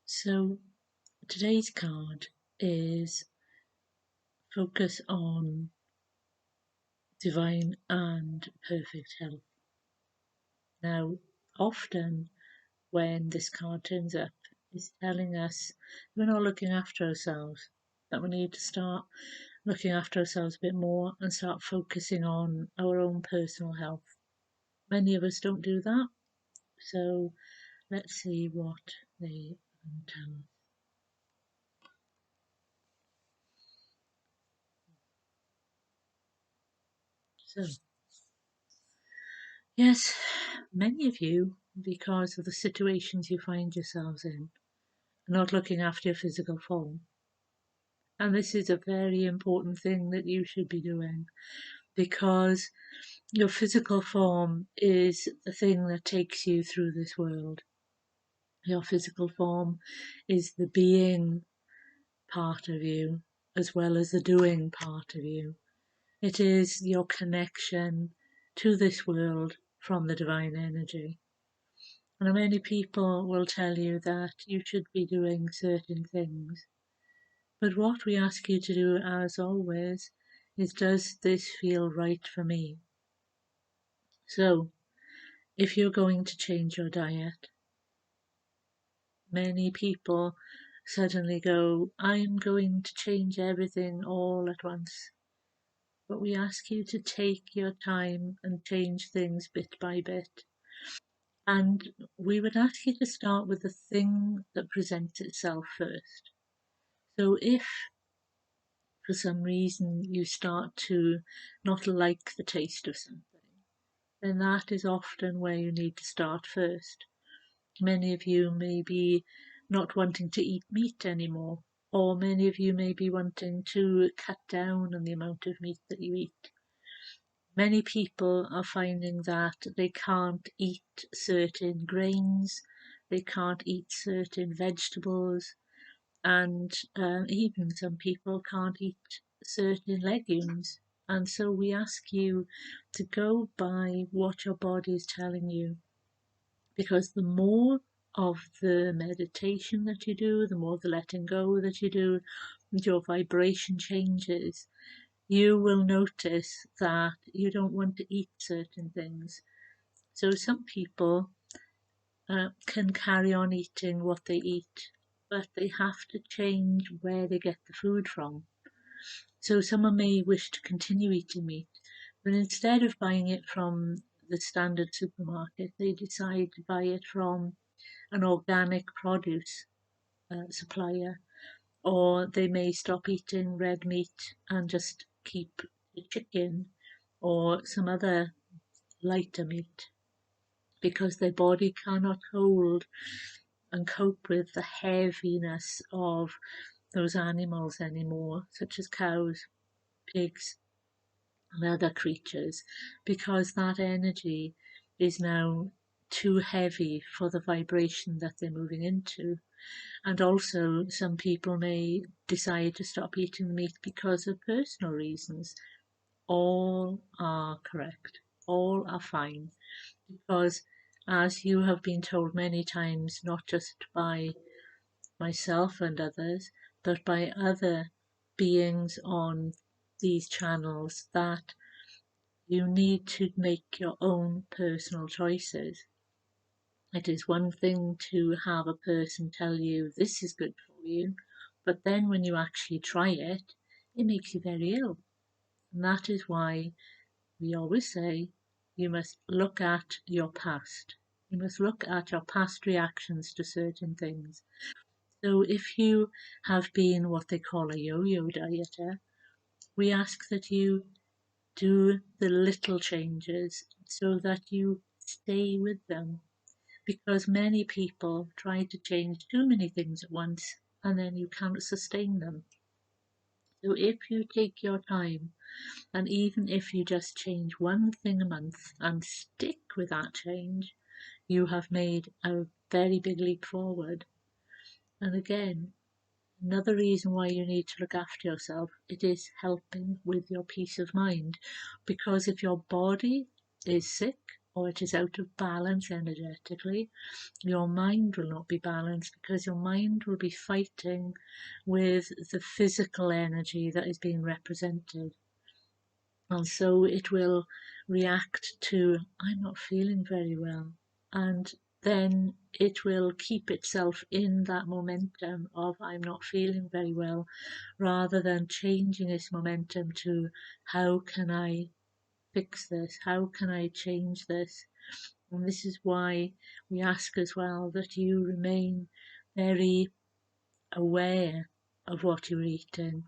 So today's card is focus on divine and perfect health. Now, often when this card turns up, it's telling us we're not looking after ourselves, that we need to start looking after ourselves a bit more and start focusing on our own personal health. Many of us don't do that, so let's see what they tell us. So, yes, many of you, because of the situations you find yourselves in, are not looking after your physical form. And this is a very important thing that you should be doing because your physical form is the thing that takes you through this world. Your physical form is the being part of you as well as the doing part of you. It is your connection to this world from the divine energy. And many people will tell you that you should be doing certain things. But what we ask you to do, as always, is does this feel right for me? So, if you're going to change your diet, many people suddenly go, I'm going to change everything all at once. But we ask you to take your time and change things bit by bit. And we would ask you to start with the thing that presents itself first. So if for some reason you start to not like the taste of something, then that is often where you need to start first. Many of you may be not wanting to eat meat anymore, or many of you may be wanting to cut down on the amount of meat that you eat. Many people are finding that they can't eat certain grains, they can't eat certain vegetables, and even some people can't eat certain legumes. And so we ask you to go by what your body is telling you, because the more of the meditation that you do, the more the letting go that you do, your vibration changes, you will notice that you don't want to eat certain things. So some people can carry on eating what they eat, but they have to change where they get the food from. So someone may wish to continue eating meat, but instead of buying it from the standard supermarket, they decide to buy it from an organic produce supplier, or they may stop eating red meat and just keep the chicken or some other lighter meat because their body cannot hold and cope with the heaviness of those animals anymore, such as cows, pigs, and other creatures, because that energy is now too heavy for the vibration that they're moving into. And also, some people may decide to stop eating meat because of personal reasons. All are correct, all are fine, because as you have been told many times, not just by myself and others, but by other beings on these channels, that you need to make your own personal choices. It is one thing to have a person tell you this is good for you, but then when you actually try it, it makes you very ill. And that is why we always say you must look at your past. You must look at your past reactions to certain things. So if you have been what they call a yo-yo dieter, we ask that you do the little changes so that you stay with them, because many people try to change too many things at once and then you can't sustain them. So if you take your time, and even if you just change one thing a month and stick with that change, you have made a very big leap forward. And again, another reason why you need to look after yourself, it is helping with your peace of mind. Because if your body is sick or it is out of balance energetically, your mind will not be balanced because your mind will be fighting with the physical energy that is being represented. And so it will react to, I'm not feeling very well. And then it will keep itself in that momentum of, I'm not feeling very well, rather than changing its momentum to, how can I fix this? How can I change this? And this is why we ask as well that you remain very aware of what you're eating,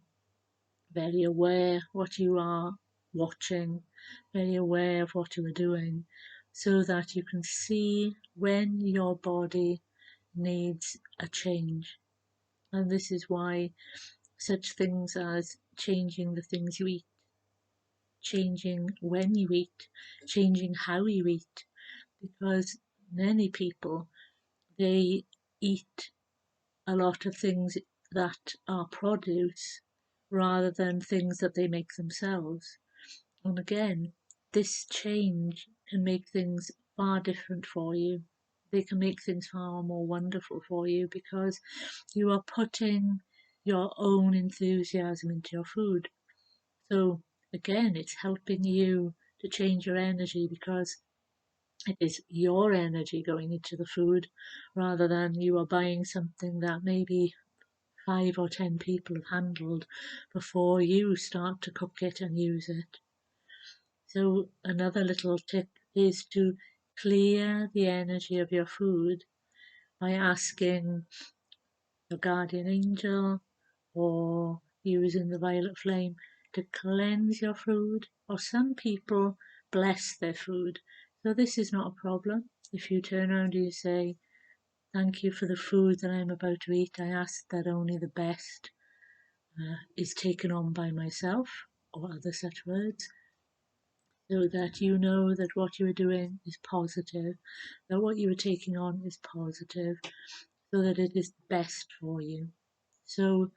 very aware what you are watching, very aware of what you are doing, so that you can see when your body needs a change. And this is why such things as changing the things you eat, changing when you eat, changing how you eat, because many people, they eat a lot of things that are produce rather than things that they make themselves. And again, this change can make things far different for you. They can make things far more wonderful for you because you are putting your own enthusiasm into your food. So again, it's helping you to change your energy because it is your energy going into the food rather than you are buying something that maybe 5 or 10 people have handled before you start to cook it and use it. So another little tip is to clear the energy of your food by asking your guardian angel or using the violet flame to cleanse your food. Or some people bless their food. So this is not a problem. If you turn around and you say, thank you for the food that I'm about to eat, I ask that only the best is taken on by myself, or other such words, so that you know that what you are doing is positive, that what you are taking on is positive, so that it is best for you. So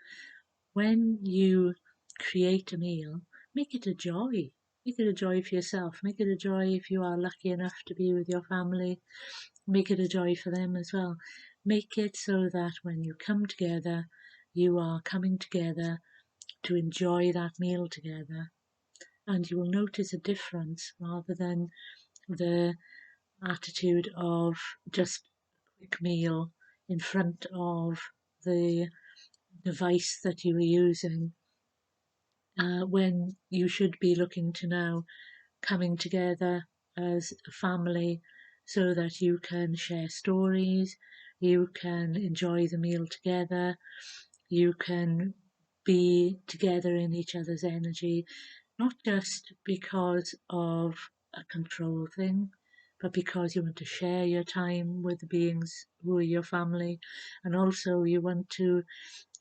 when you create a meal, make it a joy. Make it a joy for yourself. Make it a joy if you are lucky enough to be with your family. Make it a joy for them as well. Make it so that when you come together, you are coming together to enjoy that meal together. And you will notice a difference rather than the attitude of just a quick meal in front of the device that you are using, when you should be looking to now coming together as a family so that you can share stories, you can enjoy the meal together, you can be together in each other's energy, not just because of a control thing, but because you want to share your time with the beings who are your family, and also you want to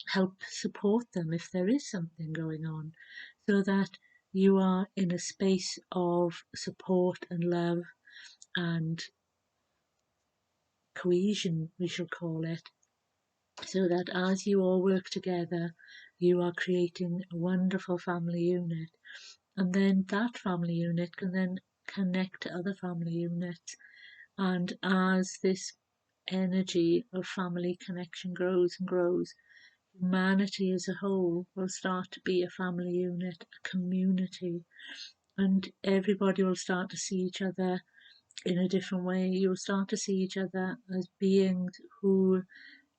help support them if there is something going on, so that you are in a space of support and love and cohesion, we shall call it, so that as you all work together, you are creating a wonderful family unit. And then that family unit can then connect to other family units. And as this energy of family connection grows and grows, humanity as a whole will start to be a family unit, a community, and everybody will start to see each other in a different way. You'll start to see each other as beings who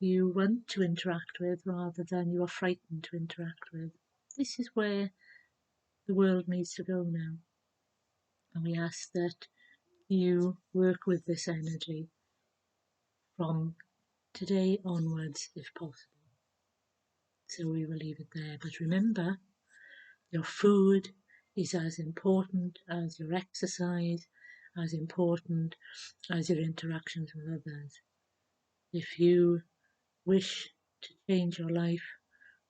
you want to interact with rather than you are frightened to interact with. This is where the world needs to go now. And we ask that you work with this energy from today onwards if possible. So we will leave it there. But remember, your food is as important as your exercise, as important as your interactions with others. If you wish to change your life,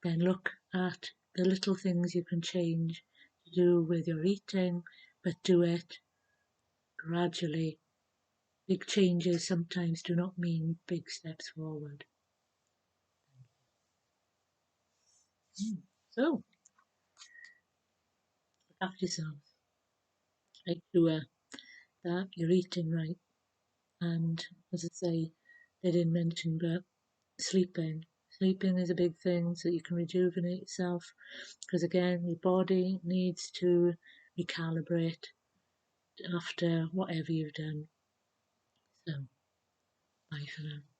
then look at the little things you can change to do with your eating, but do it gradually. Big changes sometimes do not mean big steps forward. So, look after yourselves. Like to that you're eating right. And as I say, they didn't mention, but sleeping. Sleeping is a big thing so you can rejuvenate yourself because, again, your body needs to recalibrate after whatever you've done. So, bye for now.